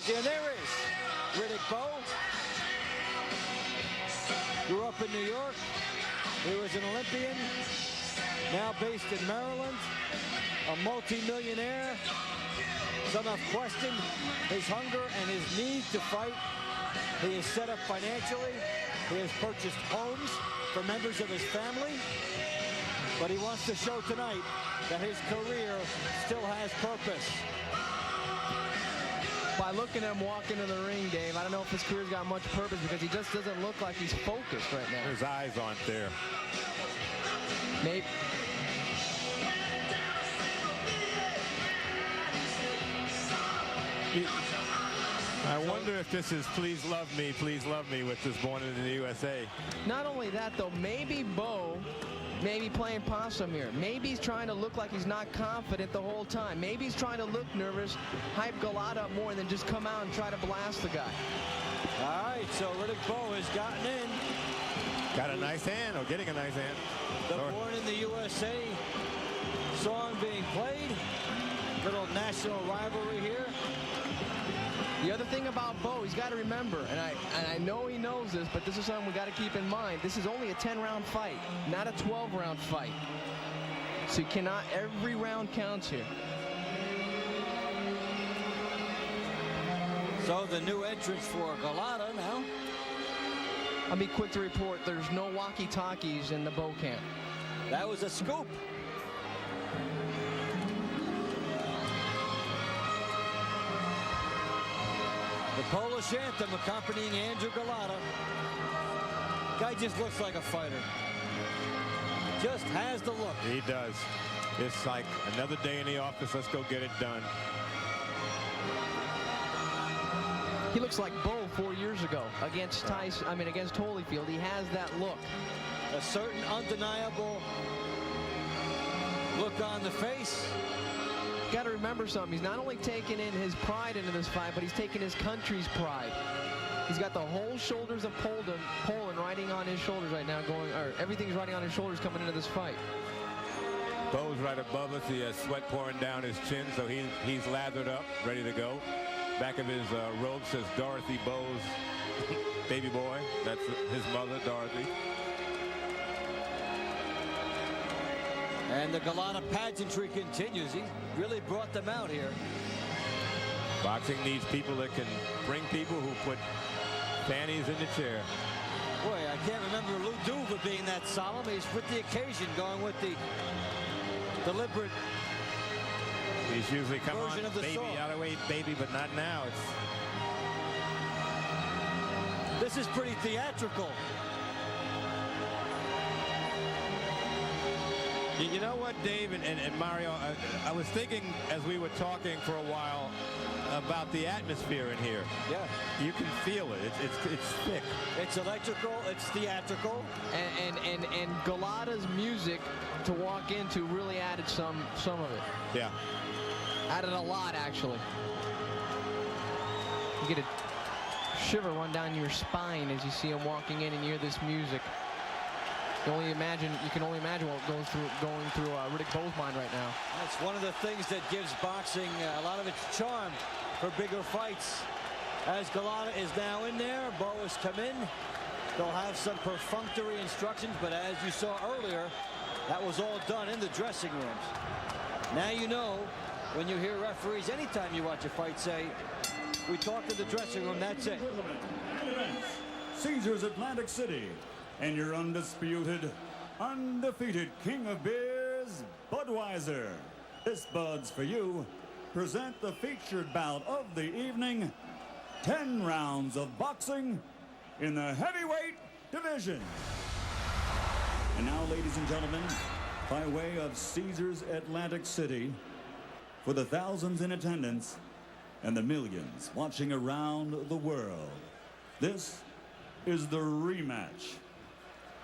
Yeah, there is Riddick Bowe. Grew up in New York. He was an Olympian, now based in Maryland, a multi-millionaire. Some have questioned his hunger and his need to fight. He is set up financially. He has purchased homes for members of his family. But he wants to show tonight that his career still has purpose. By looking at him walk into the ring, Dave, I don't know if his career's got much purpose because he just doesn't look like he's focused right now. His eyes aren't there. Maybe. I wonder if this is please love me with this Born in the USA. Not only that, though, maybe Bowe maybe playing possum here. Maybe he's trying to look like he's not confident the whole time. Maybe he's trying to look nervous, hype Golota up more than just come out and try to blast the guy. All right, so Riddick Bowe has gotten in. Got a nice hand, or getting a nice hand. The Born in the USA song being played. Little national rivalry here. The other thing about Bowe, he's got to remember, and I know he knows this, but this is something we got to keep in mind. This is only a 10-round fight, not a 12-round fight. So you cannot, every round counts here. So the new entrance for Golota now. I'll be quick to report, there's no walkie-talkies in the Bowe camp. That was a scoop. The Polish anthem accompanying Andrew Golota. Guy just looks like a fighter. Just has the look. He does. It's like another day in the office. Let's go get it done. He looks like Bowe 4 years ago against Tyson. I mean, against Holyfield. He has that look. A certain undeniable look on the face. Got to remember something. He's not only taking in his pride into this fight, but he's taking his country's pride. He's got the whole shoulders of Poland riding on his shoulders right now, everything's riding on his shoulders coming into this fight. Bowe's right above us. He has sweat pouring down his chin, so he's lathered up, ready to go. Back of his robe says Dorothy Bowe's baby boy. That's his mother, Dorothy. And the Golota pageantry continues. He really brought them out here. Boxing needs people that can bring people who put panties in the chair. Boy, I can't remember Lou Duva being that solemn. He's with the occasion, going with the deliberate. He's usually come on, version of the baby, song. out of the way, baby, but not now. This is pretty theatrical. You know what, Dave and Mario, I was thinking as we were talking for a while about the atmosphere in here. Yeah. You can feel it. It's thick. It's electrical. It's theatrical. And Golota's music to walk into really added some of it. Yeah. Added a lot, actually. You get a shiver run down your spine as you see him walking in and you hear this music. You can only imagine what going through Riddick Bowe's mind right now. That's one of the things that gives boxing a lot of its charm for bigger fights. As Golota is now in there, Bowe has come in. They'll have some perfunctory instructions, but as you saw earlier, that was all done in the dressing rooms. Now you know when you hear referees, anytime you watch a fight, say, we talked in the dressing room, that's it. Caesars Atlantic City. And your undisputed, undefeated king of beers, Budweiser. This Bud's for you. Present the featured bout of the evening. 10 rounds of boxing in the heavyweight division. And now, ladies and gentlemen, by way of Caesars Atlantic City, for the thousands in attendance and the millions watching around the world, this is the rematch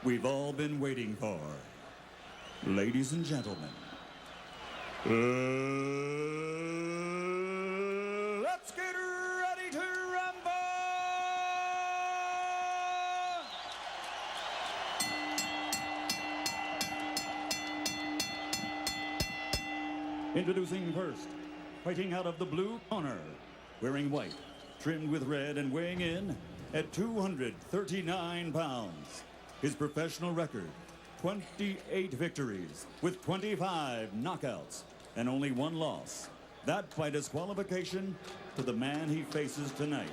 we've all been waiting for. Ladies and gentlemen, let's get ready to rumble! Introducing first, fighting out of the blue corner, wearing white, trimmed with red and weighing in at 239 pounds. His professional record, 28 victories with 25 knockouts and only 1 loss. That by disqualification to the man he faces tonight.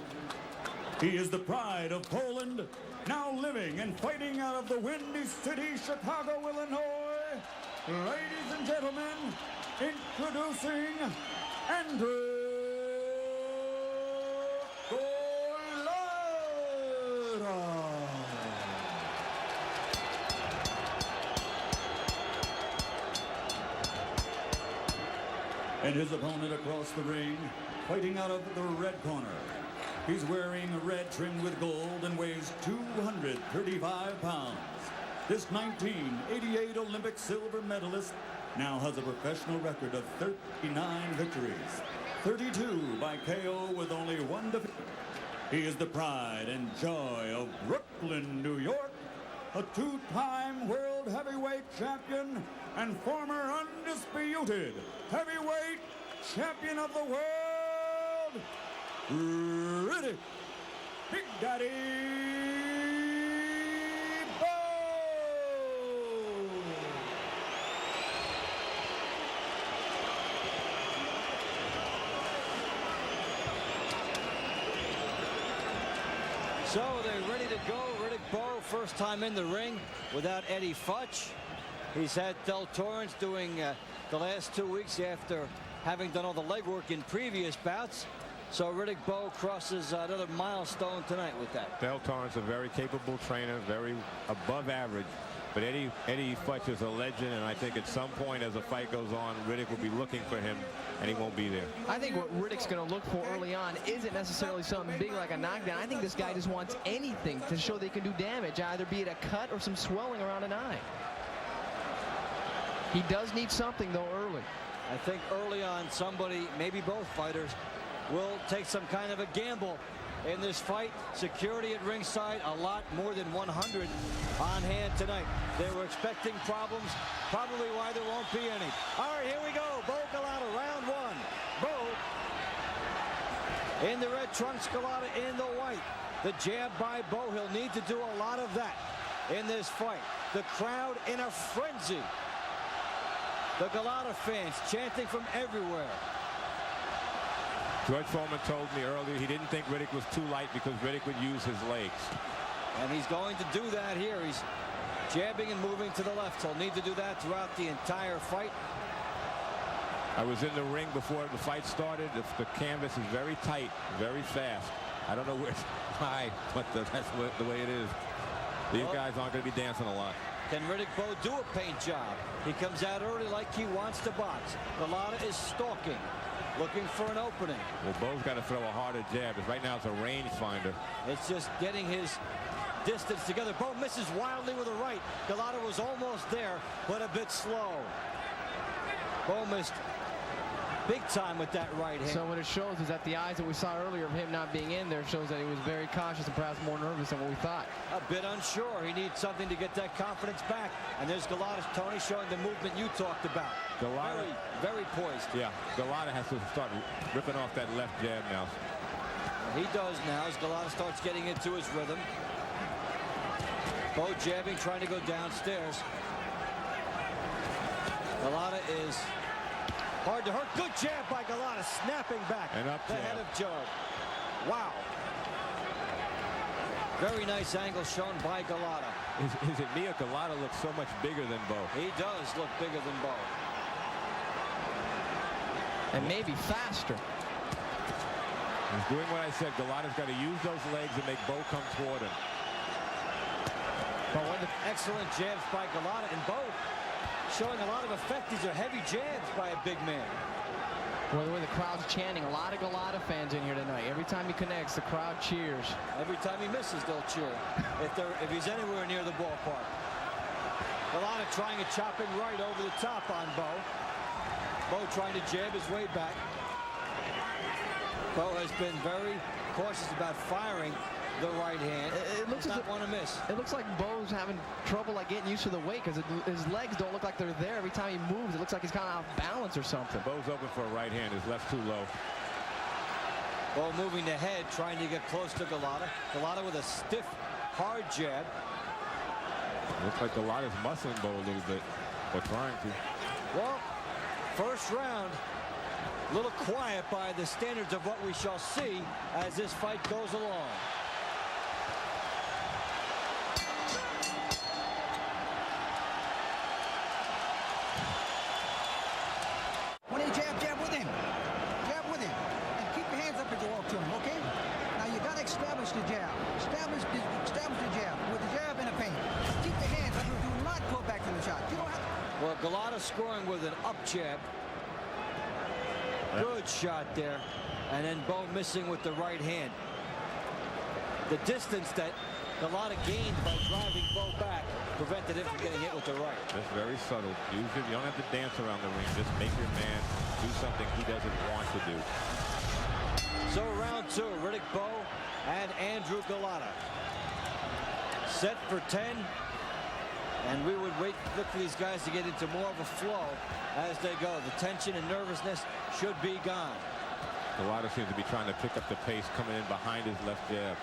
He is the pride of Poland, now living and fighting out of the Windy City, Chicago, Illinois. Ladies and gentlemen, introducing Andrew Golota. And his opponent across the ring, fighting out of the red corner. He's wearing red trimmed with gold and weighs 235 pounds. This 1988 Olympic silver medalist now has a professional record of 39 victories, 32 by KO with only 1 defeat. He is the pride and joy of Brooklyn, New York, a 2-time world heavyweight champion and former undisputed heavyweight champion of the world, Riddick Big Daddy Bowe. So they're ready to go. Riddick Bowe, first time in the ring without Eddie Futch. He's had Del Torrance doing the last 2 weeks after having done all the legwork in previous bouts. So Riddick Bowe crosses another milestone tonight with that. Del Torrance, a very capable trainer, very above average. But Eddie Futch is a legend, and I think at some point as the fight goes on, Riddick will be looking for him, and he won't be there. I think what Riddick's going to look for early on isn't necessarily something big like a knockdown. I think this guy just wants anything to show they can do damage, either be it a cut or some swelling around an eye. He does need something, though, early. I think early on somebody, maybe both fighters, will take some kind of a gamble in this fight. Security at ringside, a lot more than 100 on hand tonight. They were expecting problems, probably why there won't be any. All right, here we go. Bowe Golota, round 1. Bowe in the red trunks, Golota in the white. The jab by Bowe. He'll need to do a lot of that in this fight. The crowd in a frenzy. The Golota fans chanting from everywhere. George Foreman told me earlier he didn't think Riddick was too light because Riddick would use his legs. And he's going to do that here. He's jabbing and moving to the left. He'll need to do that throughout the entire fight. I was in the ring before the fight started. The canvas is very tight, very fast. I don't know why, but that's the way it is. These guys aren't going to be dancing a lot. Can Riddick Bowe do a paint job? He comes out early like he wants to box. Golota is stalking, looking for an opening. Well, Bowe's got to throw a harder jab. Right now it's a range finder. It's just getting his distance together. Bowe misses wildly with a right. Golota was almost there, but a bit slow. Bowe missed big time with that right hand. So what it shows is that the eyes that we saw earlier of him not being in there shows that he was very cautious and perhaps more nervous than what we thought. A bit unsure. He needs something to get that confidence back. And there's Golota, Tony, showing the movement you talked about. Golota, very poised. Yeah, Golota has to start ripping off that left jab now. He does now as Golota starts getting into his rhythm. Bowe jabbing, trying to go downstairs. Golota is hard to hurt. Good jab by Golota, snapping back and up the head of Joe. Wow. Very nice angle shown by Golota. Is it me or Golota looks so much bigger than Bowe? He does look bigger than Bowe. And maybe faster. He's doing what I said. Golota's got to use those legs and make Bowe come toward him. But one of the excellent jabs by Golota, and Bowe showing a lot of effect. These are heavy jabs by a big man. Well, the way the crowd's chanting, a lot of Golota fans in here tonight. Every time he connects, the crowd cheers. Every time he misses, they'll cheer. If he's anywhere near the ballpark. Golota trying a chopping right over the top on Bowe. Bowe trying to jab his way back. Bowe has been very cautious about firing the right hand. It looks not want to miss. It looks like Bowe's having trouble getting used to the weight because his legs don't look like they're there. Every time he moves, it looks like he's kind of off balance or something. Bowe's open for a right hand. His left's too low. Bowe moving the head, trying to get close to Golota. Golota with a stiff, hard jab. Looks like Golota's muscling Bowe a little bit, or trying to. Well, first round, a little quiet by the standards of what we shall see as this fight goes along. When you jab with him. Jab with him. And keep your hands up as you walk to him, okay? Now you got to establish the jab. Establish the jab with the jab and a feint. Keep your hands up. Do not go back to the shot. You don't have to. Well, Golota scoring with an up jab. Good shot there. And then Bowe missing with the right hand. The distance that Golota gained by driving Bowe back prevented him from getting hit with the right. That's very subtle. Usually you don't have to dance around the ring. Just make your man do something he doesn't want to do. So round two, Riddick Bowe and Andrew Golota. Set for 10. And we would look for these guys to get into more of a flow as they go. The tension and nervousness should be gone. Golota seems to be trying to pick up the pace coming in behind his left jab.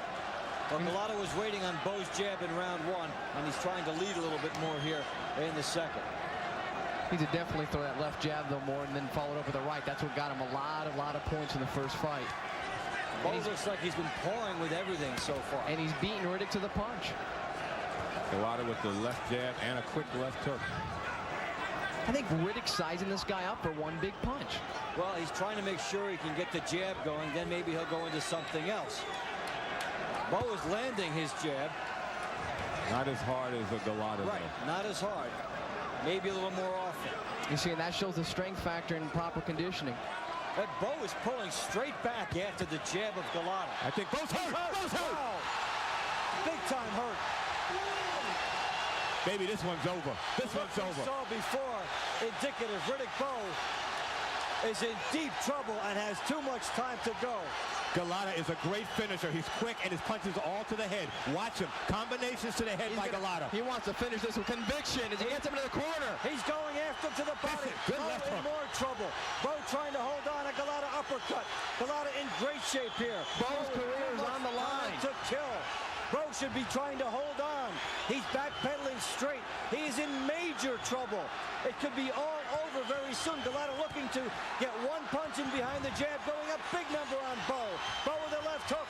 Well, Golota was waiting on Bowe's jab in round one, and he's trying to lead a little bit more here in the second. He could definitely throw that left jab though more, and then followed up with the right. That's what got him a lot of points in the first fight. Bowe looks like he's been pouring with everything so far. And he's beating Riddick to the punch. Golota with the left jab and a quick left hook. I think Riddick's sizing this guy up for one big punch. Well, he's trying to make sure he can get the jab going, then maybe he'll go into something else. Bowe is landing his jab. Not as hard as a Golota. Right, not as hard. Maybe a little more often. You see, and that shows the strength factor and proper conditioning. But Bowe is pulling straight back after the jab of Golota. I think Bowe's hurt. Bowe's hurt. Wow. Big time hurt. Baby, this one's over. This one's over. We saw before, indicative. Riddick Bowe is in deep trouble and has too much time to go. Golota is a great finisher. He's quick and his punches all to the head. Watch him. Combinations to the head by Golota. He wants to finish this with conviction as he gets him to the corner. He's going after him to the body. Good Bowe left in hook. more trouble. Bowe trying to hold on. A Golota uppercut. Golota in great shape here. Bowe's career is on the line. To kill. Bowe should be trying to hold on. He's backpedaling straight. He's in major trouble. It could be all over very soon. Golota looking to get one punch in behind the jab, going up big number on Bowe. Bowe with the left hook.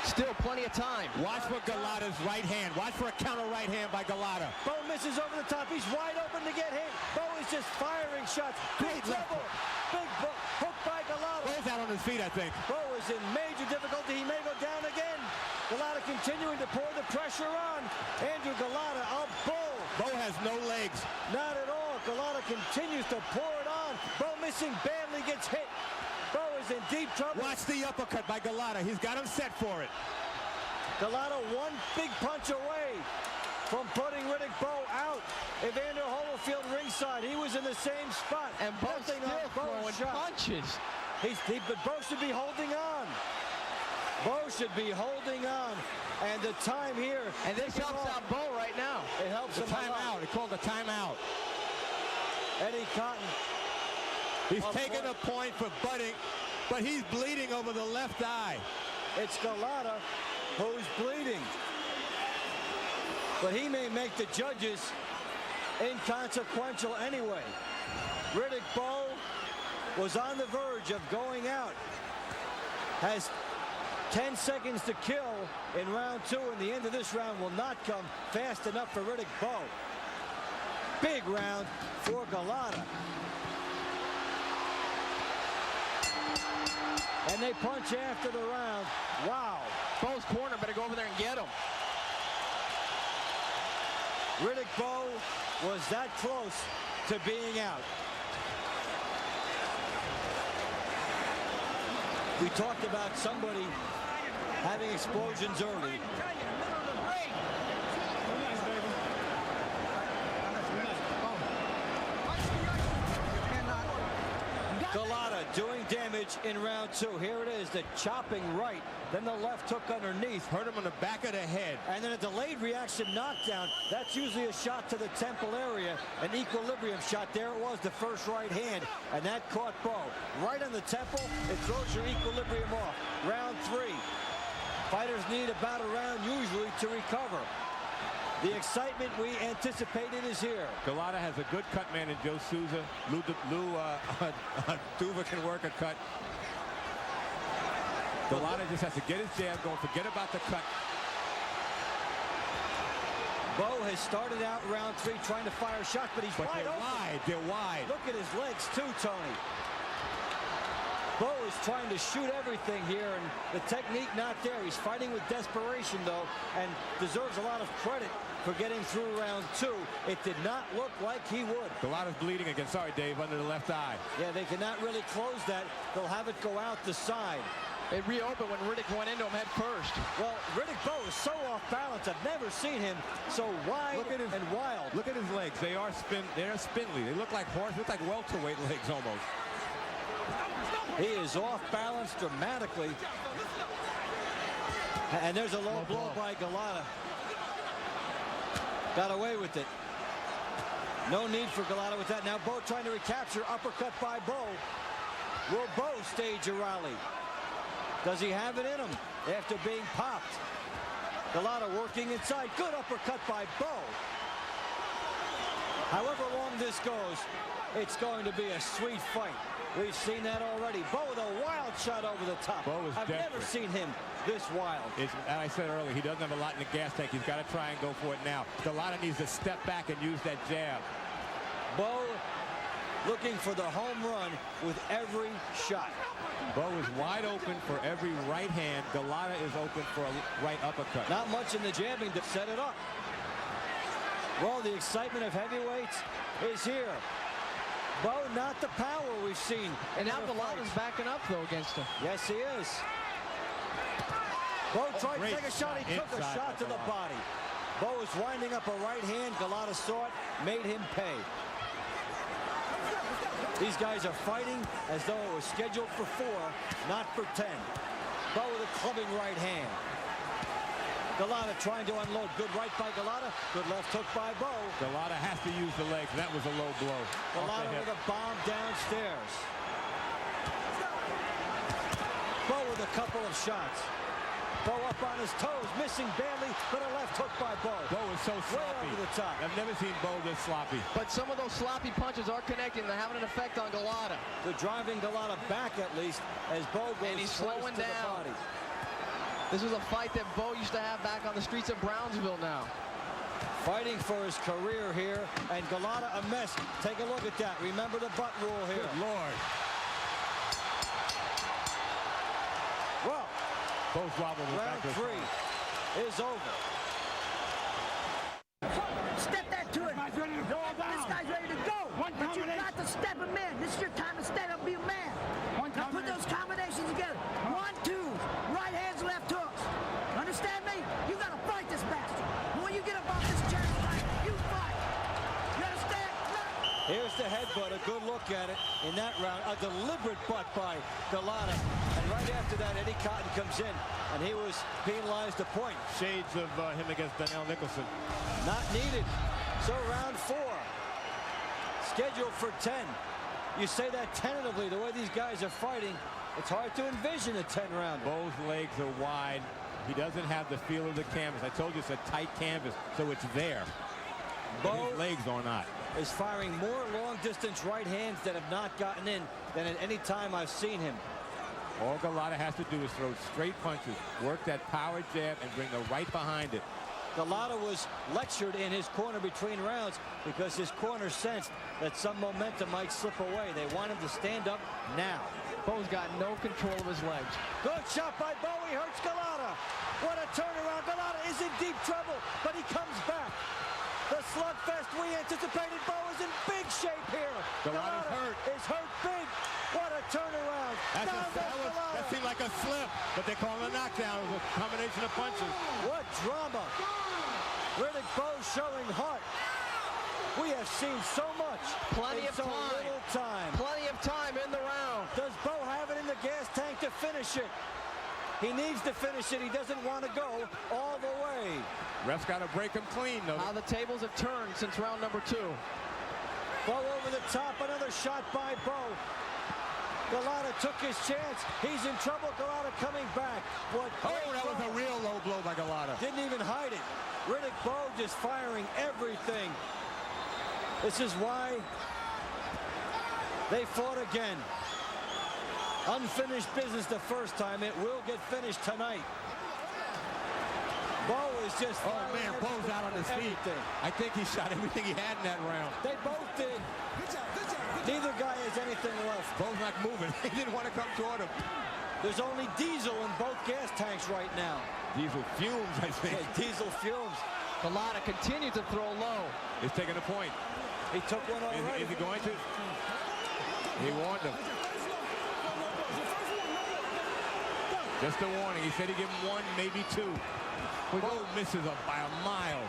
Still plenty of time. Watch for Golota's right hand. Watch for a counter right hand by Golota. Bowe misses over the top. He's wide open to get hit. Bowe is just firing shots. Big trouble. Big hook by Golota. Bowe's out on his feet, I think. Bowe is in major difficulty. He may go down again. Golota continuing to pour the pressure on. Andrew Golota, a bull. Bowe has no legs. Not at all. Golota continues to pour it on. Bowe missing badly, gets hit. Bowe is in deep trouble. Watch the uppercut by Golota. He's got him set for it. Golota one big punch away from putting Riddick Bowe out. Evander Holyfield ringside. He was in the same spot. And Bowe's Nothing still on Bowe's throwing shot. punches. But Bowe should be holding on. Bowe should be holding on. And the time here. And this helps out Bowe right now. It helps The him a lot. timeout. It's called a timeout. Eddie Cotton. He's taking a point for butting, but he's bleeding over the left eye. It's Golota who's bleeding. But he may make the judges inconsequential anyway. Riddick Bowe was on the verge of going out. Has 10 seconds to kill in round two, and the end of this round will not come fast enough for Riddick Bowe. Big round for Golota. And they punch after the round. Wow. Bowe's corner better go over there and get him. Riddick Bowe was that close to being out. We talked about somebody having explosions early. Golota Golota doing damage in round 2. Here it is, the chopping right, then the left hook underneath. Hurt him on the back of the head. And then a delayed reaction knockdown. That's usually a shot to the temple area, an equilibrium shot. There it was, the first right hand, and that caught Bowe. Right on the temple, it throws your equilibrium off. Round 3. Fighters need about a round usually to recover. The excitement we anticipated is here. Golota has a good cut man in Joe Souza. Lou Duva can work a cut. Golota just has to get his jab going. Forget about the cut. Bowe has started out round 3 trying to fire shots, but he's wide open. They're wide. Look at his legs too, Tony. Bowe is trying to shoot everything here, and the technique not there. He's fighting with desperation, though, and deserves a lot of credit for getting through round 2. It did not look like he would. Golota's bleeding again. Sorry, Dave, under the left eye. Yeah, they cannot really close that. They'll have it go out the side. It reopened when Riddick went into him head first. Well, Riddick Bowe is so off balance. I've never seen him so wide and wild. Look at his legs. They're spindly. They look like welterweight legs almost. He is off balance dramatically. And there's a low blow by Golota. Got away with it. No need for Golota with that. Now Bowe trying to recapture. Uppercut by Bowe. Will Bowe stage a rally? Does he have it in him after being popped? Golota working inside. Good uppercut by Bowe. However long this goes, it's going to be a sweet fight. We've seen that already. Bowe with a wild shot over the top. I've never seen him this wild. As I said earlier, he doesn't have a lot in the gas tank. He's got to try and go for it now. Golota needs to step back and use that jab. Bowe looking for the home run with every shot. Bowe is wide open for every right hand. Golota is open for a right uppercut. Not much in the jabbing to set it up. Well, the excitement of heavyweights is here. Bowe, not the power we've seen. And now Golota's backing up, though, against him. Yes, he is. Bowe tried to take a shot. He took a shot to the body. Bowe is winding up a right hand. Golota saw it, made him pay. These guys are fighting as though it was scheduled for 4, not for 10. Bowe with a clubbing right hand. Golota trying to unload. Good right by Golota. Good left hook by Bowe. Golota has to use the legs. That was a low blow. Golota with a bomb downstairs. Bowe with a couple of shots. Bowe up on his toes, missing barely, but a left hook by Bowe. Bowe is so sloppy. Way over the top. I've never seen Bowe this sloppy. But some of those sloppy punches are connecting. They're having an effect on Golota. They're driving Golota back, at least, as Bowe goes and he's slowing down. The body. This was a fight that Bowe used to have back on the streets of Brownsville now. Fighting for his career here, and Golota a mess. Take a look at that. Remember the butt rule here. Good Lord. Well, both wobbled. Round 3 is over. Step that to it. This guy's ready to go. But you got to step him in. This is your time to stand up and be a man. Now put those combinations together. 1, 2, right hands, left hooks. Understand me? You got to fight this bastard. When you get up off this chair, you fight. You understand? Here's the headbutt. A good look at it in that round. A deliberate butt by Golota. And right after that, Eddie Cotton comes in, and he was penalized a point. Shades of him against Donnell Nicholson. Not needed. So round 4. Scheduled for 10. You say that tentatively, the way these guys are fighting, it's hard to envision a 10-round. Bowe's legs are wide. He doesn't have the feel of the canvas. I told you it's a tight canvas, so it's there. Bowe, his legs are not. Is firing more long-distance right hands that have not gotten in than at any time I've seen him. All Golota has to do is throw straight punches, work that power jab, and bring the right behind it. Golota was lectured in his corner between rounds because his corner sensed that some momentum might slip away. They want him to stand up now. Bowe's got no control of his legs. Good shot by Bowe. He hurts Golota. What a turnaround. Golota is in deep trouble, but he comes back. The slugfest we anticipated. Bowe is in big shape here. Golota's hurt. Is hurt big. What a turnaround. That seemed like a slip, but they call it a knockdown. It was a combination of punches. What drama. Riddick Bowe showing heart. We have seen so much Plenty in of so time. little time. Plenty of time in the round. Does Bowe have it in the gas tank to finish it? He needs to finish it. He doesn't want to go all the way. Ref's got to break him clean, though. How the tables have turned since round number 2. Bowe over the top. Another shot by Bowe. Golota took his chance. He's in trouble. Golota coming back. What? Oh, that was a real low blow by Golota. Didn't even hide it. Riddick Bowe just firing everything. This is why they fought again. Unfinished business the first time. It will get finished tonight. Bowe is just Oh, man, Bowe's out on his feet. I think he shot everything he had in that round. They both did. Neither guy has anything left. Bowe's not moving. He didn't want to come toward him. There's only diesel in both gas tanks right now. Diesel fumes, I think. Yeah, diesel fumes. Golota continues to throw low. He's taking a point. He took one already. Is he going to? He warned him. Just a warning. He said he'd give him 1, maybe 2. Bowe misses up by a mile.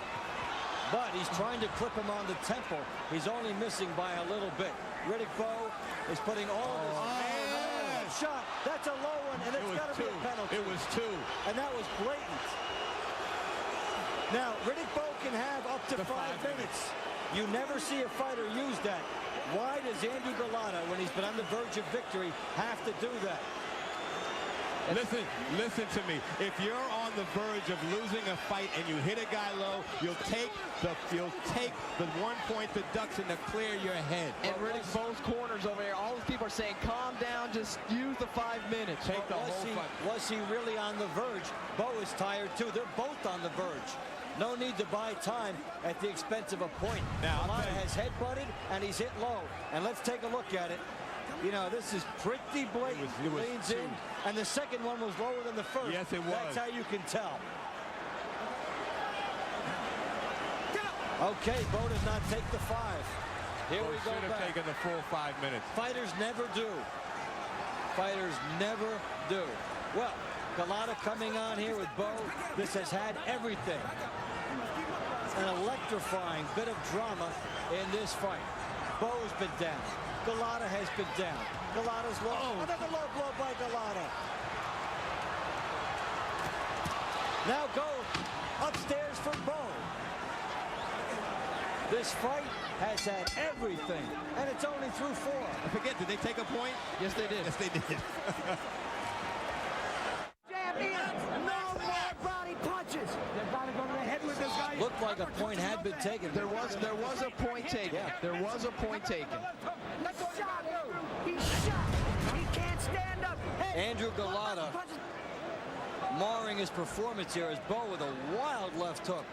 But he's trying to clip him on the temple. He's only missing by a little bit. Riddick Bowe is putting all this shot. That's a low one, and it's got to be a penalty. It was 2. And that was blatant. Now, Riddick Bowe can have up to 5 minutes. You never see a fighter use that. Why does Andrew Golota, when he's been on the verge of victory, have to do that? Listen to me. If you're on the verge of losing a fight and you hit a guy low, you'll take the 1 point deduction to clear your head. And Riddick Bowe's corners over here, all these people are saying, calm down, just use the 5 minutes. Take the whole fight. Was he really on the verge? Bowe is tired too. They're both on the verge. No need to buy time at the expense of a point. Now, Golota has head-butted and he's hit low. And let's take a look at it. You know, this is pretty blatant. It was leans 2. in, and the second one was lower than the first. Yes, it was. That's how you can tell. Okay, Bowe does not take the 5. Here we go should have back. taken the full 5 minutes. Fighters never do. Fighters never do. Well, Golota coming on here with Bowe. This has had everything. An electrifying bit of drama in this fight. Bowe's been down. Golota has been down. Golota's low. Oh. Another low blow by Golota. Now go upstairs for Bowe. This fight has had everything, and it's only through 4. I forget, did they take a point? Yes, they did. Yes, they did. Jab in. No more body punches. They're about to go to the head with this guy. Looked like a point had been taken. There was a point taken. Yeah. There was a point taken. He's shot. He can't stand up. Hey. Andrew Golota marring his performance here as Bowe with a wild left hook.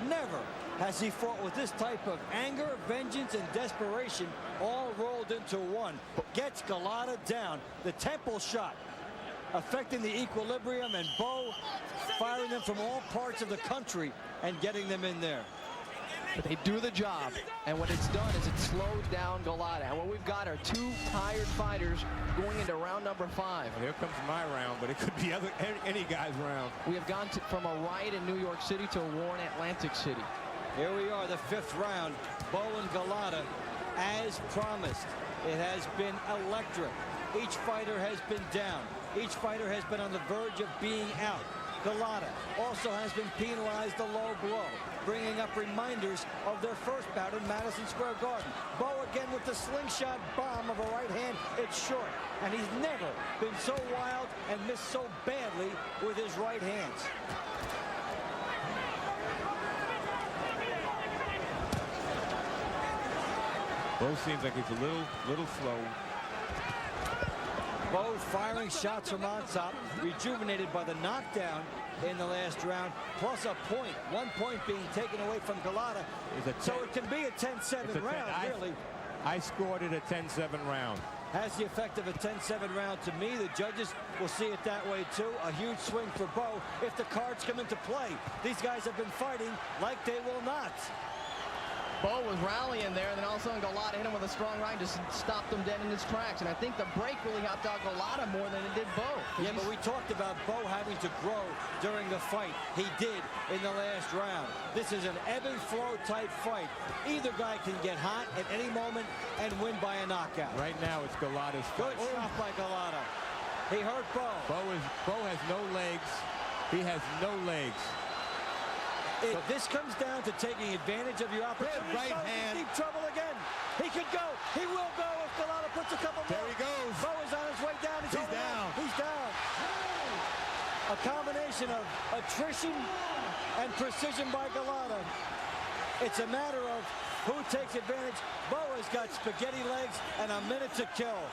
Never has he fought with this type of anger, vengeance, and desperation all rolled into one. Gets Golota down. The temple shot affecting the equilibrium, and Bowe firing them from all parts of the country and getting them in there. But they do the job, and what it's done is it slowed down Golota. And what we've got are 2 tired fighters going into round number 5. Well, here comes my round, but it could be any guy's round. We have gone from a riot in New York City to a war in Atlantic City. Here we are, the 5th round. Bowe and Golota, as promised. It has been electric. Each fighter has been down. Each fighter has been on the verge of being out. Golota also has been penalized a low blow, bringing up reminders of their first bout in Madison Square Garden. Bowe again with the slingshot bomb of a right hand. It's short, and he's never been so wild and missed so badly with his right hands. Bowe seems like he's a little slow. Bowe firing shots from on top, rejuvenated by the knockdown in the last round, plus a point. 1 point being taken away from Golota. So it can be a 10-7 round, really. I scored it a 10-7 round. Has the effect of a 10-7 round to me. The judges will see it that way, too. A huge swing for Bowe if the cards come into play. These guys have been fighting like they will not. Bowe was rallying there, and then all of a sudden Golota hit him with a strong right and just stopped him dead in his tracks. And I think the break really helped out Golota more than it did Bowe. Yeah, but we talked about Bowe having to grow during the fight. He did in the last round. This is an ebb and flow type fight. Either guy can get hot at any moment and win by a knockout. Right now, it's Golota's fight. Good shot by Golota. He hurt Bowe. Bowe has no legs. He has no legs. This comes down to taking advantage of your opportunity. Right hand. Deep trouble again. He could go. He will go if Golota puts a couple more. There he goes. Bowe is on his way down. He's down. He's down. A combination of attrition and precision by Golota. It's a matter of who takes advantage. Bowe has got spaghetti legs and a minute to kill.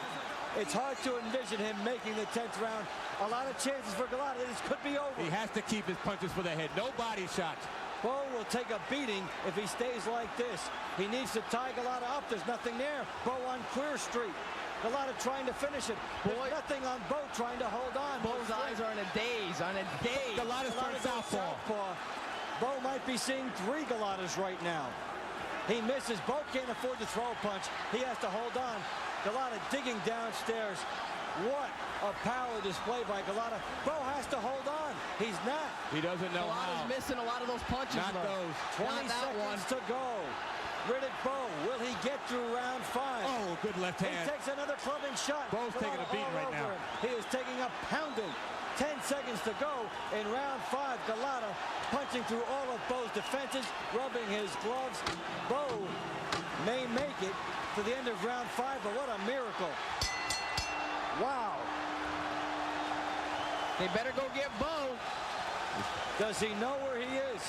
It's hard to envision him making the 10th round. A lot of chances for Golota. This could be over. He has to keep his punches for the head. No body shots. Bowe will take a beating if he stays like this. He needs to tie Golota up. There's nothing there. Bowe on Queer Street. Golota trying to finish it. There's nothing on Bowe trying to hold on. Bowe's eyes are in a daze, Golota's turned southpaw. Bowe might be seeing 3 Golotas right now. He misses. Bowe can't afford to throw a punch. He has to hold on. Golota digging downstairs. What a power display by Golota. Bowe has to hold on. He's not. He doesn't know Golota's how. missing a lot of those punches. Not those. 20 seconds to go. Riddick Bowe, will he get through round 5? Oh, good left hand. He takes another clubbing shot. Bowe's taking a beat right now. He is taking a pounding. 10 seconds to go in round 5. Golota punching through all of Bowe's defenses, rubbing his gloves. Bowe may make it to the end of round 5, but what a miracle. Wow. They better go get Bowe. Does he know where he is?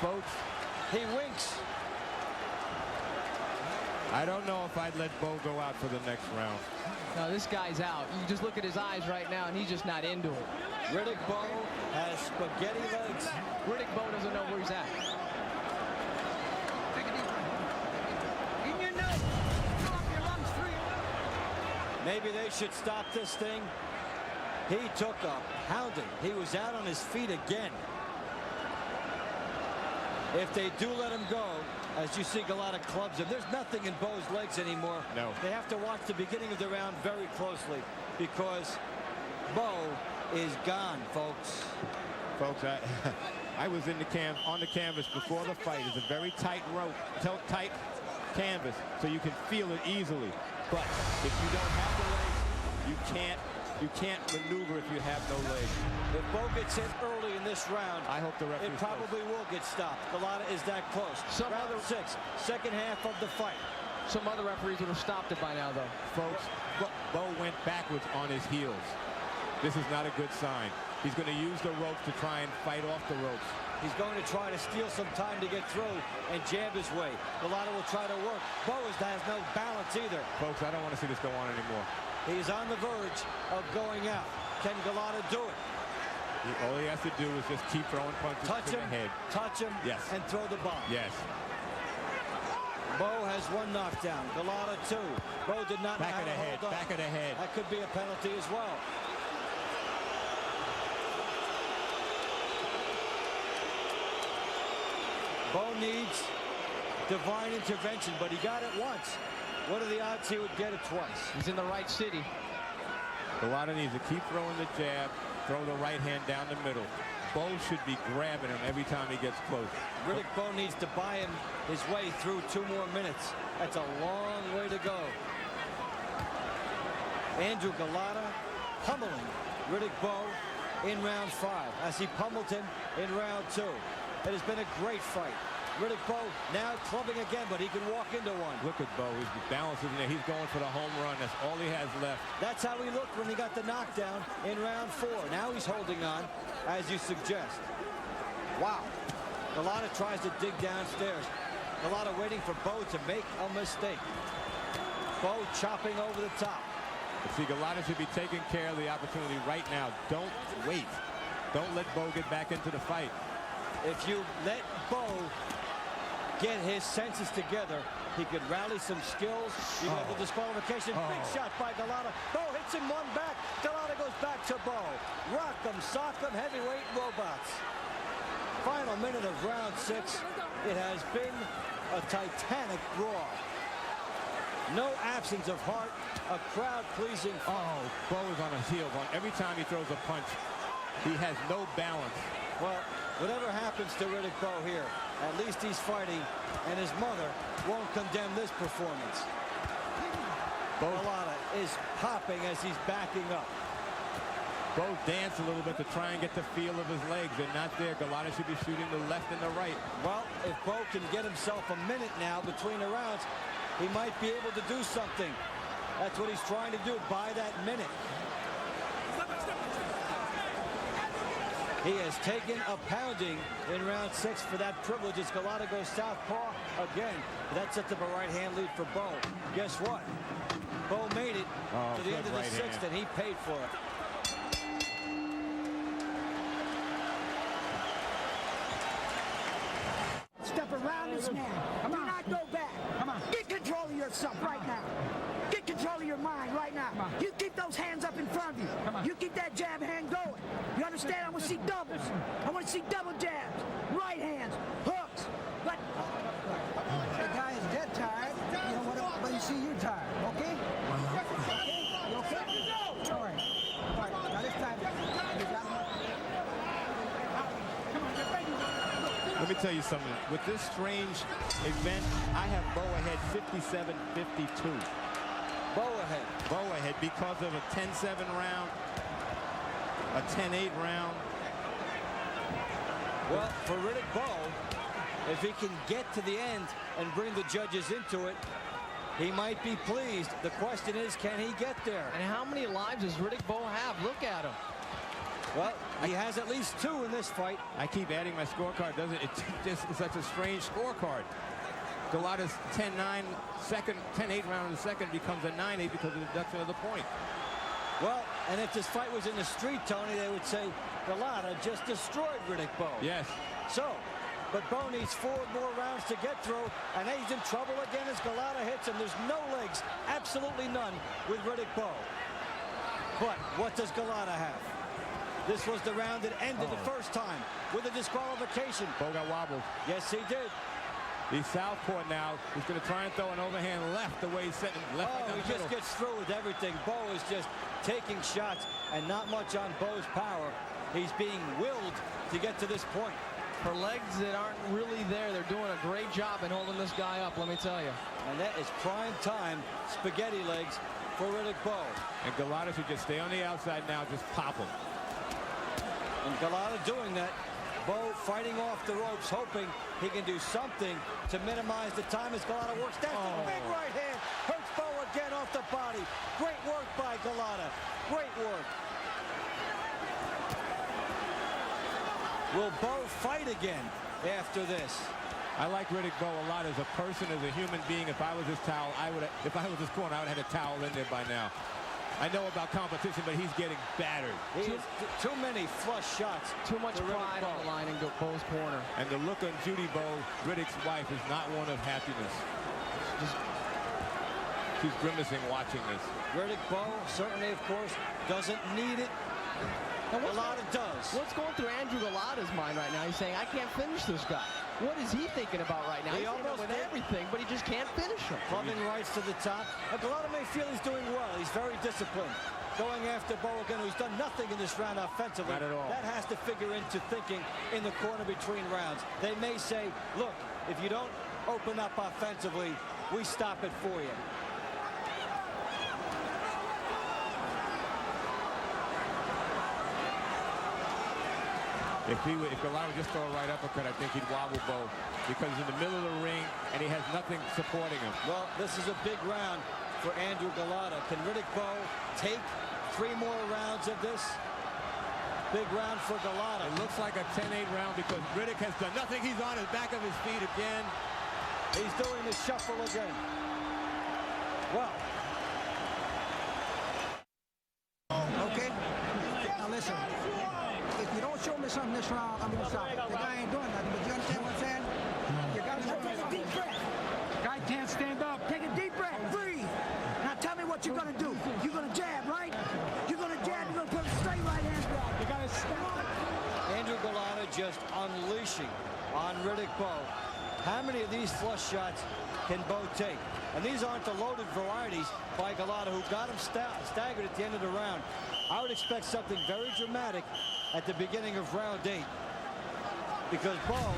Folks, He winks. I don't know if I'd let Bowe go out for the next round. No, this guy's out. You just look at his eyes right now, and he's just not into it. Riddick Bowe has spaghetti legs. Riddick Bowe doesn't know where he's at. Take a deep breath. In your nose. Fill up your lungs through your nose. Maybe they should stop this thing. He took a pounding. He was out on his feet again. If they do let him go, as you see Golota clubs him, there's nothing in Bowe's legs anymore. No. They have to watch the beginning of the round very closely because Bowe is gone, folks. Folks, I was in the on the canvas before the fight. It's a very tight rope, tight canvas, so you can feel it easily. But if you don't have the legs, you can't maneuver if you have no legs. If Bowe gets hit early in this round, I hope the referee it probably will get stopped. Golota is that close. Round 6, second half of the fight. Some other referees would have stopped it by now, though. Folks, Bowe went backwards on his heels. This is not a good sign. He's going to use the ropes to try and fight off the ropes. He's going to try to steal some time to get through and jab his way. Golota will try to work. Bowe has no balance either. Folks, I don't want to see this go on anymore. He's on the verge of going out. Can Golota do it? All he has to do is just keep throwing punches Touch to him, the head. touch him, Yes. and throw the bomb. Yes. Bowe has 1 knockdown. Golota 2. Bowe did not know Back how of the to head. hold on. Back of the head. That could be a penalty as well. Bowe needs divine intervention, but he got it once. What are the odds he would get it twice? He's in the right city. Golota needs to keep throwing the jab, throw the right hand down the middle. Bowe should be grabbing him every time he gets close. Riddick Bowe needs to buy him his way through 2 more minutes. That's a long way to go. Andrew Golota pummeling Riddick Bowe in round 5 as he pummeled him in round 2. It has been a great fight. Riddick Bowe now clubbing again, but he can walk into one. Look at Bowe. He's balancing there. He's going for the home run. That's all he has left. That's how he looked when he got the knockdown in round 4. Now he's holding on, as you suggest. Wow. Golota tries to dig downstairs. Golota waiting for Bowe to make a mistake. Bowe chopping over the top. But see, Golota should be taking care of the opportunity right now. Don't wait. Don't let Bowe get back into the fight. If you let Bowe get his senses together, he could rally some skills. You have the disqualification. Big shot by Golota. Bowe hits him 1 back. Golota goes back to Bowe. Rock 'em, sock 'em, heavyweight robots. final minute of round 6, it has been a titanic brawl. No absence of heart, a crowd-pleasing. Oh, Bowe is on his heels. Every time he throws a punch, he has no balance. Well, whatever happens to Riddick Bowe here, at least he's fighting, and his mother won't condemn this performance. Golota is popping as he's backing up. Bowe danced a little bit to try and get the feel of his legs. They're not there. Golota should be shooting the left and the right. Well, if Bowe can get himself a minute now between the rounds, he might be able to do something. That's what he's trying to do, buy that minute. He has taken a pounding in round 6 for that privilege as Golota goes southpaw again. That sets up a right-hand lead for Bowe. Guess what? Bowe made it to the end of the 6th, and he paid for it. Step around this man. Do not go back. Come on. Get control of yourself right now. Get control of your mind right now. You keep those hands up in front of you. You keep that jab hand going. You understand? I want to see doubles. I want to see double jabs. Right hands. Hooks. But The guy is dead tired. You know what? But you see, you're tired. Okay? You okay? All right. All right. Now this time, you got Let me tell you something. With this strange event, I have Bowe ahead 57-52. Bowe ahead. Bowe ahead because of a 10-7 round, a 10-8 round. Well, for Riddick Bowe, if he can get to the end and bring the judges into it, he might be pleased. The question is, can he get there? And how many lives does Riddick Bowe have? Look at him. Well, he has at least 2 in this fight. I keep adding my scorecard, doesn't it? It's just such a strange scorecard. Golota's 10-9 second, 10-8 round in the second becomes a 9-8 because of the deduction of the point. Well, and if this fight was in the street, Tony, they would say Golota just destroyed Riddick Bowe. Yes. So, but Bowe needs 4 more rounds to get through, and he's in trouble again as Golota hits him. There's no legs, absolutely none, with Riddick Bowe. But what does Golota have? This was the round that ended the first time with a disqualification. Bowe got wobbled. Yes, he did. He's southpaw now. He's going to try and throw an overhand left the way he's sitting. Left right down he the just middle. gets through with everything. Bowe is just taking shots and not much on Bowe's power. He's being willed to get to this point. For legs that aren't really there, they're doing a great job in holding this guy up, let me tell you. And that is prime time spaghetti legs for Riddick Bowe. And Golota should just stay on the outside now, just pop him. And Golota doing that. Bowe fighting off the ropes, hoping he can do something to minimize the time as Golota works down. Big right hand. Hurts Bowe again off the body. Great work by Golota. Great work. Will Bowe fight again after this? I like Riddick Bowe a lot as a person, as a human being. If I was his towel, if I was his corner, I would have had a towel in there by now. I know about competition, but he's getting battered. Too many flush shots. Too much pride on the line in Bowe's corner. And the look on Judy Bowe, Riddick's wife, is not one of happiness. She's grimacing watching this. Riddick Bowe certainly, of course, doesn't need it. Golota does. What's going through Andrew Golota's mind right now? He's saying, I can't finish this guy. What is he thinking about right now? He's almost with everything, but he just can't finish him. Clubbing rights to the top. Golota may feel he's doing well. He's very disciplined. Going after Bowe again, who's done nothing in this round offensively. Not at all. That has to figure into thinking in the corner between rounds. They may say, look, if you don't open up offensively, we stop it for you. If Golota would just throw a right uppercut, I think he'd wobble Bowe because he's in the middle of the ring and he has nothing supporting him. Well, this is a big round for Andrew Golota. Can Riddick Bowe take 3 more rounds of this? Big round for Golota. It looks like a 10-8 round because Riddick has done nothing. He's on his back of his feet again. He's doing the shuffle again. Well. Okay? Now listen. If you don't show me something this round, I'm going to stop. The guy ain't doing nothing, but you understand what I'm saying? You got to show me take a something. deep breath. Guy can't stand up. Take a deep breath. Breathe. Now tell me what you're going to do. You're going to jab, right? You're going to jab. You're going to put a straight right hand down. You got to stop. Andrew Golota just unleashing Riddick Bowe. How many of these flush shots can Bowe take? And these aren't the loaded varieties by Golota, who got him staggered at the end of the round. I would expect something very dramatic at the beginning of round 8, because Bowe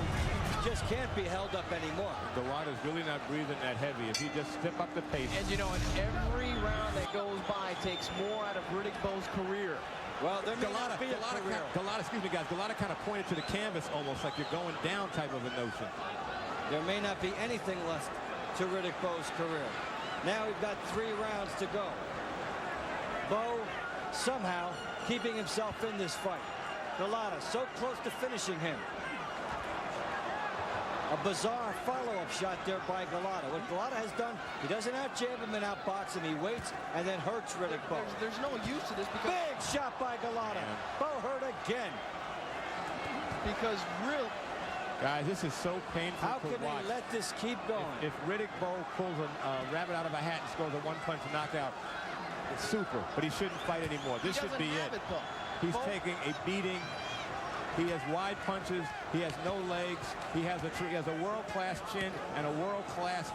just can't be held up anymore. Golota's really not breathing that heavy. If he just step up the pace. And, you know, and every round that goes by takes more out of Riddick Bowe's career. Well, there may not be a career. Golota, excuse me, guys. Golota kind of pointed to the canvas almost like you're going down type of a notion. There may not be anything left to Riddick Bowe's career. Now we've got 3 rounds to go. Bowe somehow keeping himself in this fight. Golota so close to finishing him. A bizarre follow-up shot there by Golota. What Golota has done, he doesn't out-jab him and out-box him. He waits and then hurts Riddick Bowe. There's no use to this because... Big shot by Golota. Bowe hurt again. Because real... Guys, this is so painful How to can watch. he let this keep going? If Riddick Bowe pulls a rabbit out of a hat and scores a one-punch knockout, it's super. But he shouldn't fight anymore. This should be it. He's taking a beating. He has wide punches. He has no legs. He has a world-class chin and a world-class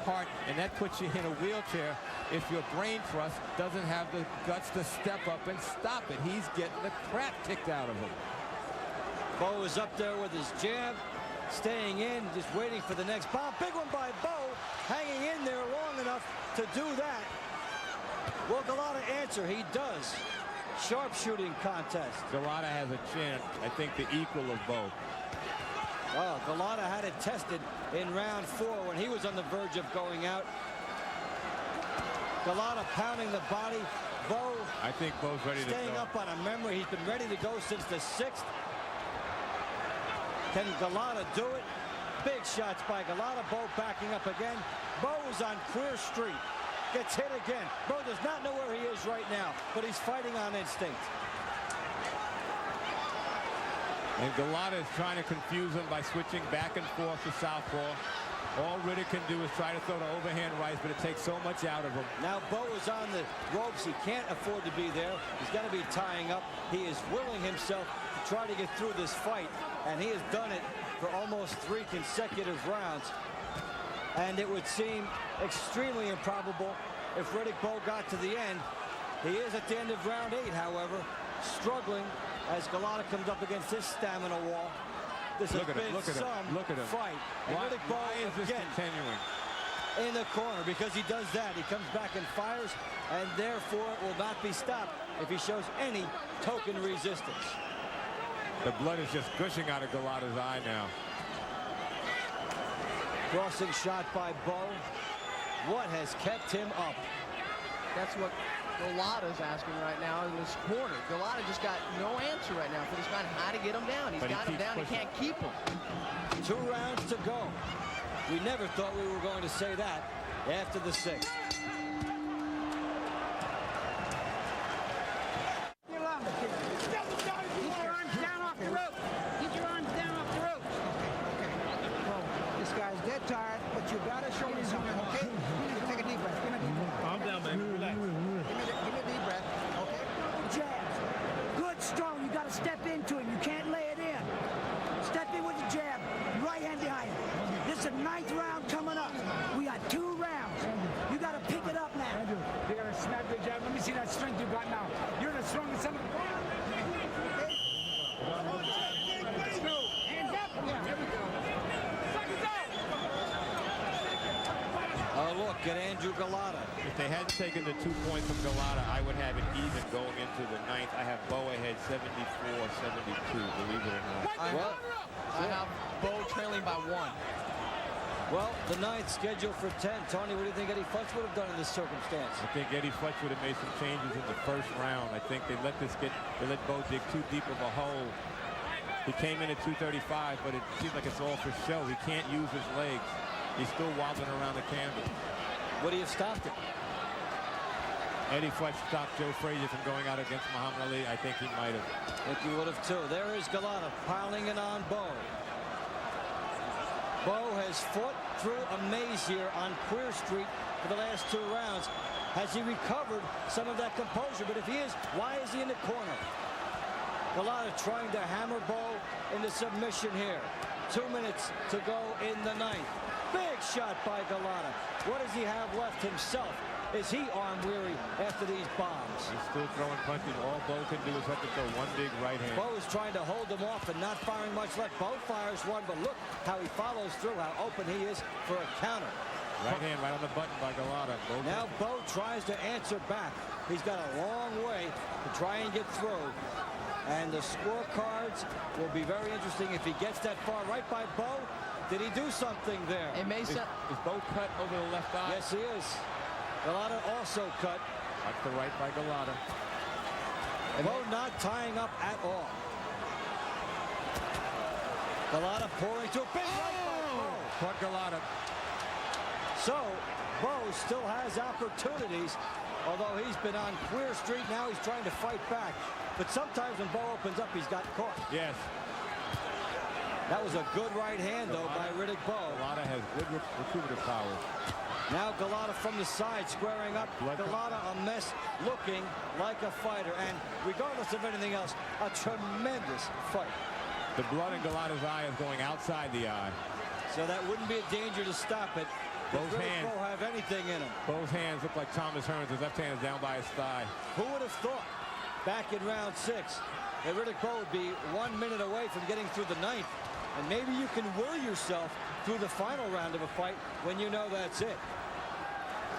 heart, and that puts you in a wheelchair if your brain thrust doesn't have the guts to step up and stop it. He's getting the crap kicked out of him. Bowe is up there with his jab, staying in, just waiting for the next bomb. Big one by Bowe, hanging in there long enough to do that. Will Golota answer? He does. Sharpshooting contest. Golota has a chance, I think, the equal of Bowe. Oh, Golota had it tested in round 4 when he was on the verge of going out. Golota pounding the body. Bowe, I think Bowe's ready to go. Staying up on a memory. He's been ready to go since the 6th. Can Golota do it? Big shots by Golota. Bowe backing up again. Bowe is on Queer Street. Gets hit again. Bowe does not know where he is right now, but he's fighting on instinct. And Golota is trying to confuse him by switching back and forth to southpaw. All Riddick can do is try to throw the overhand rights, but it takes so much out of him. Now Bowe is on the ropes. He can't afford to be there. He's got to be tying up. He is willing himself to try to get through this fight, and he has done it for almost 3 consecutive rounds. And it would seem extremely improbable if Riddick Bowe got to the end. He is at the end of round 8, however, struggling as Golota comes up against his stamina wall. This has been some fight. And Riddick Bowe is this continuing? In the corner, because he does that. He comes back and fires, and therefore it will not be stopped if he shows any token resistance. The blood is just gushing out of Golota's eye now. Crossing shot by Bowe. What has kept him up? That's what Golota's asking right now in this corner. Golota just got no answer right now for this guy how to get him down. He's got him down. He can't keep him. 2 rounds to go. We never thought we were going to say that after the 6th. Tired, but you gotta show me something, okay? Take a deep breath. Give me a deep breath. Calm down, man. Relax. Give me a deep breath, okay? Jabs. Good, strong. You gotta step into him. You can't lay it in. Step in with the jab. Right hand behind him. This is the 9th round coming up. We got 2 rounds. You gotta pick it up now. You gotta snap the jab. Let me see that strength you got now. You're the strongest son of a... Let's go. Hands up. Yeah, there we go. Oh, look at Andrew Golota. If they hadn't taken the 2 points from Golota, I would have it even going into the 9th. I have Bowe ahead 74-72, believe it or not. I have Bowe trailing by 1. Well, the 9th scheduled for 10. Tony, what do you think Eddie Futch would have done in this circumstance? I think Eddie Futch would have made some changes in the 1st round. I think they let Bowe dig too deep of a hole. He came in at 235, but it seems like it's all for show. He can't use his legs. He's still wobbling around the canvas. Would he have stopped it? Eddie Futch stopped Joe Frazier from going out against Muhammad Ali. I think he might have. I think he would have too. There is Golota piling it on Bowe. Bowe has fought through a maze here on Queer Street for the last 2 rounds. Has he recovered some of that composure? But if he is, why is he in the corner? Golota trying to hammer Bowe into submission here. 2 minutes to go in the ninth. Big shot by Golota. What does he have left himself? Is he arm weary after these bombs? He's still throwing punches. All Bowe can do is have to throw one big right hand. Bowe is trying to hold him off and not firing much left. Bowe fires one, but look how he follows through, how open he is for a counter. Right hand right on the button by Golota. Now Bowe tries to answer back. He's got a long way to try and get through. And the scorecards will be very interesting if he gets that far. Right by Bowe. Did he do something there? It may Is Bowe cut over the left eye? Yes, he is. Golota also cut. That's the right by Golota. Bowe not tying up at all. Golota pouring to a big right by Bowe. Caught Golota. So Bowe still has opportunities, although he's been on Queer Street. Now he's trying to fight back. But sometimes when Bowe opens up, he's got caught. Yes. That was a good right hand, though, by Riddick Bowe. Golota has good recuperative power. Now Golota from the side, squaring up. Golota a mess, looking like a fighter. And regardless of anything else, a tremendous fight. The blood in Golota's eye is going outside the eye. So that wouldn't be a danger to stop it. Does Riddick Bowe have anything in him? Both hands look like Thomas Hearns. His left hand is down by his thigh. Who would have thought back in round 6 that Riddick Bowe would be 1 minute away from getting through the ninth? And maybe you can will yourself through the final round of a fight when you know that's it.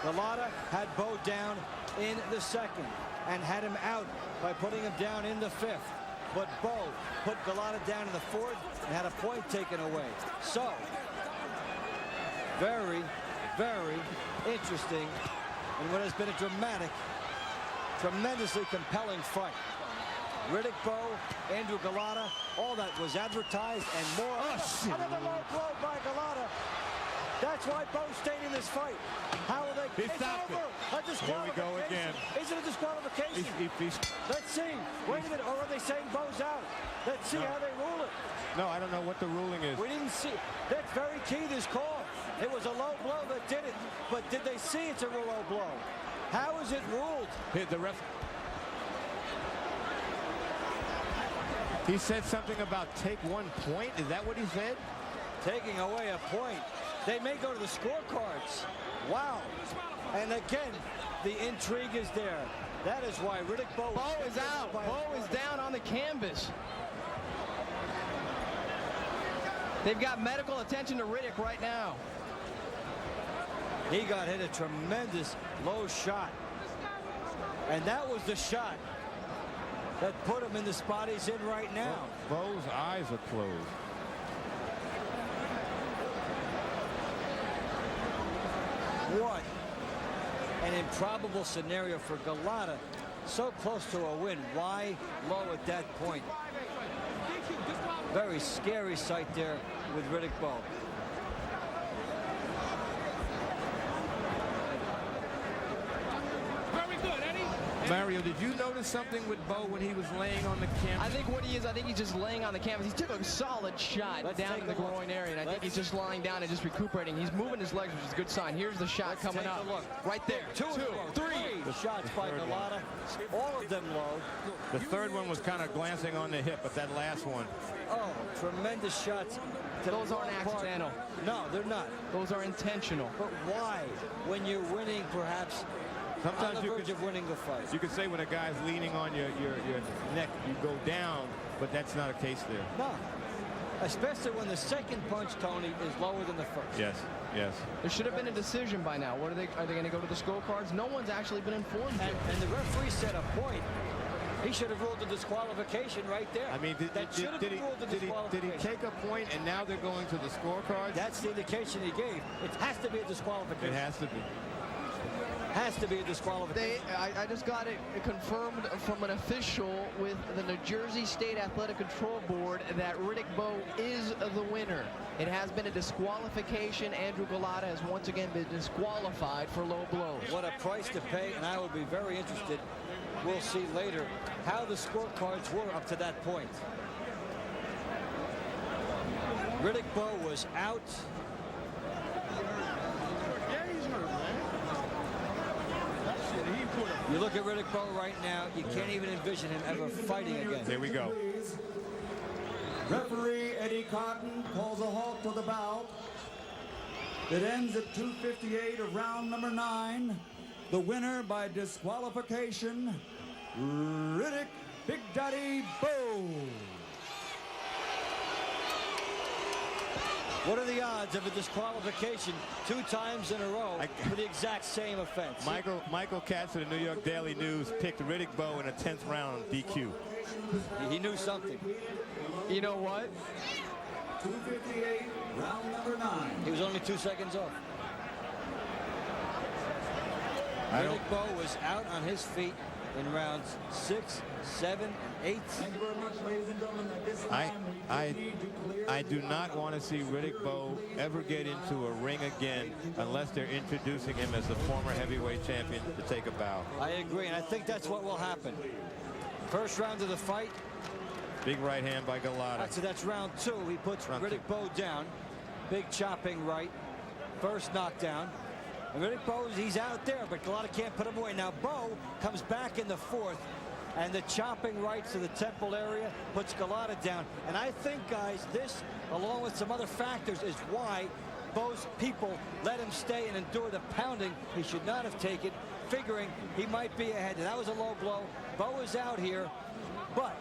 Golota had Bowe down in the second and had him out by putting him down in the fifth. But Bowe put Golota down in the fourth and had a point taken away. So, very, very interesting in what has been a dramatic, tremendously compelling fight. Riddick Bowe, Andrew Golota, all that was advertised and more. Another low blow by Golota. That's why Bowe stayed in this fight. How will they? He stopped it. A disqualification. Here we go again. Is it a disqualification? He's Let's see. Wait a minute. Or are they saying Bowe's out? Let's see how they rule it. No, I don't know what the ruling is. We didn't see. That's very key, this call. It was a low blow that did it. But did they see it's a low blow? How is it ruled? The ref. He said something about take 1 point. Is that what he said? Taking away a point. They may go to the scorecards. Wow. And again, the intrigue is there. That is why Riddick Bowe is out. Bowe is down on the canvas. They've got medical attention to Riddick right now. He got hit a tremendous low shot. And that was the shot that put him in the spot he's in right now. Bowe's eyes are closed. What an improbable scenario for Golota. So close to a win. Why low at that point? Very scary sight there with Riddick Bowe. Very good, Eddie. Mario, did you notice something with Bowe when he was laying on the canvas? I think what he is, I think he's just laying on the canvas. He took a solid shot down to the groin area, and I think he's just lying down and just recuperating. He's moving his legs, which is a good sign. Here's the shot coming up. Right there. Two, three. The shots by Golota, all of them low. The third one was kind of glancing on the hip, but that last one. Oh, tremendous shots. Those aren't accidental. No, they're not. Those are intentional. But why? When you're winning, perhaps, sometimes on the verge of winning the fight. You could say when a guy's leaning on your neck, you go down, but that's not a case there. No. Especially when the second punch, Tony, is lower than the first. Yes, yes. There should have been a decision by now. What are they going to go to the scorecards? No one's actually been informed yet. And the referee set a point. He should have ruled the disqualification right there. I mean, did he take a point and now they're going to the scorecards? That's the indication he gave. It has to be a disqualification. It has to be. Has to be a disqualification. I just got it confirmed from an official with the New Jersey State Athletic Control Board that Riddick Bowe is the winner. It has been a disqualification. Andrew Golota has once again been disqualified for low blows. What a price to pay, and I will be very interested. We'll see later how the scorecards were up to that point. Riddick Bowe was out. You look at Riddick Bowe right now, you can't even envision him ever fighting again. There we go. Referee Eddie Cotton calls a halt to the bout. It ends at 2:58 of round number 9. The winner by disqualification, Riddick Big Daddy Bowe. What are the odds of a disqualification 2 times in a row for the exact same offense? Michael Katz of the New York Daily News picked Riddick Bowe in a 10th round DQ. He knew something. You know what? 2:58, round number 9. He was only 2 seconds off. Riddick Bowe was out on his feet in rounds 6, 7, and 8. Thank you very much, ladies and gentlemen. At this time, I do not want to see Riddick Bowe ever get into a ring again unless they're introducing him as the former heavyweight champion to take a bow. I agree, and I think that's what will happen. First round of the fight. Big right hand by Golota. So that's round 2. He puts Riddick Bowe down. Big chopping right. First knockdown. And Riddick Bowe, he's out there, but Golota can't put him away. Now Bowe comes back in the 4th, and the chopping right to the temple area puts Golota down. And I think, guys, this, along with some other factors, is why Bowe's people let him stay and endure the pounding he should not have taken, figuring he might be ahead. And that was a low blow. Bowe is out here, but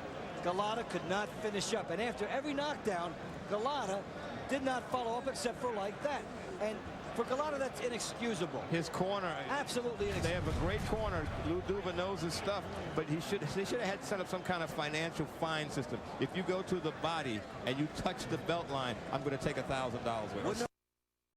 Golota could not finish up. And after every knockdown, Golota did not follow up except for like that. And for Golota, that's inexcusable. His corner, absolutely inexcusable. They have a great corner. Lou Duva knows his stuff, but they should have had set up some kind of financial fine system. If you go to the body and you touch the belt line, I'm going to take $1,000 away.